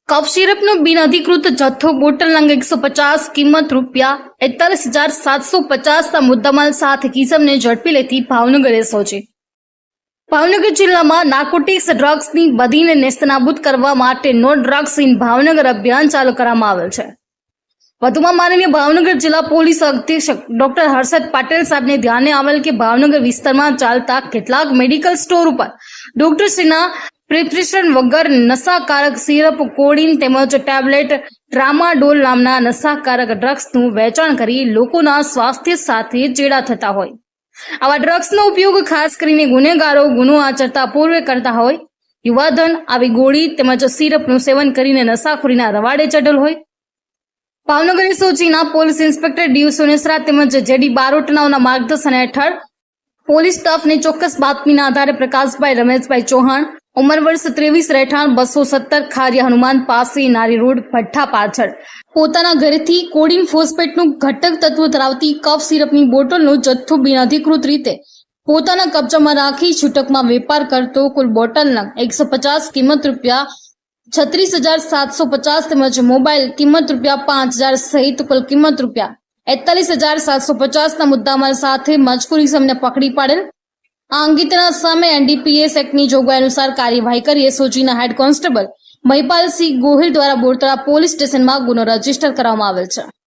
કફ સિરપનો બિનઅધિકૃત જથ્થો બોટલ નંગ 150 કિંમત ₹41,750 મુદ્દામાલ સાથે કિસમને ઝડપી લેતી ભાવનગર એસઓજી। ભાવનગર જિલ્લામાં નાર્કોટિક્સ ડ્રગ્સની બદીને નેસ્તનાબૂદ કરવા માટે નો ડ્રગ્સ ઇન ભાવનગર અભિયાન ચાલુ કરવામાં આવેલ છે। વધુમાં માનનીય ભાવનગર જિલ્લા પોલીસ અધિક્ષક ડોક્ટર હર્ષદ પાટેલ સાહેબને ધ્યાને આવેલ કે ભાવનગર વિસ્તારમાં ચાલતા કેટલાક મેડિકલ સ્ટોર ઉપર ડોક્ટરશ્રીના પ્રિસ્ક્રિપ્શન વગર નશાકારક સિરપ, કોડીન તેમજ ટેબ્લેટ ટ્રામાડોલ નામના નશાકારક ડ્રગ્સનું વેચાણ કરી લોકોના સ્વાસ્થ્ય સાથે ચેડા થતા હોય। આવા ડ્રગ્સનો ઉપયોગ ખાસ કરીને ગુનેગારો ગુનો આચરતા પૂર્વે કરતા હોય। યુવાધન આવી ગોળી તેમજ સિરપનું સેવન કરીને નશાખોરીના રવાડે ચડેલ હોય। ભાવનગર એસઓજીના પોલીસ ઇન્સ્પેક્ટર ડી સોનેસરા તેમજ જેડી બારોટનાઓના માર્ગદર્શન હેઠળ પોલીસ સ્ટાફને ચોક્કસ બાતમીના આધારે પ્રકાશભાઈ રમેશભાઈ ચૌહાણ, ઉંમર વર્ષ 23, રહેઠાણ 217 ખારિયા હનુમાન પાસે, નારી રોડ, ભઠ્ઠા પાછળ, પોતાના ઘરેથી કોડીન ફોસ્ફેટનું ઘટક તત્વ ધરાવતી કફ સિરપની બોટલનો જથ્થો બિનઅધિકૃત રીતે પોતાના કબજામાં રાખી છૂટકમાં વેપાર કરતો કુલ બોટલના 150 કિંમત ₹36,750 તેમજ મોબાઈલ કિંમત ₹5,000 સહિત કુલ કિંમત ₹41,750 મુદ્દામાલ સાથે મજકૂર ઇસમને પકડી પાડેલ। આ અંગે તેના સામે એનડીપીએસ એક્ટની જોગવાઈ અનુસાર કાર્યવાહી કરી એસઓજીના હેડ કોન્સ્ટેબલ મહિપાલસિંહ ગોહિલ દ્વારા બોરતળા પોલીસ સ્ટેશનમાં ગુનો રજીસ્ટર કરવામાં આવેલ છે।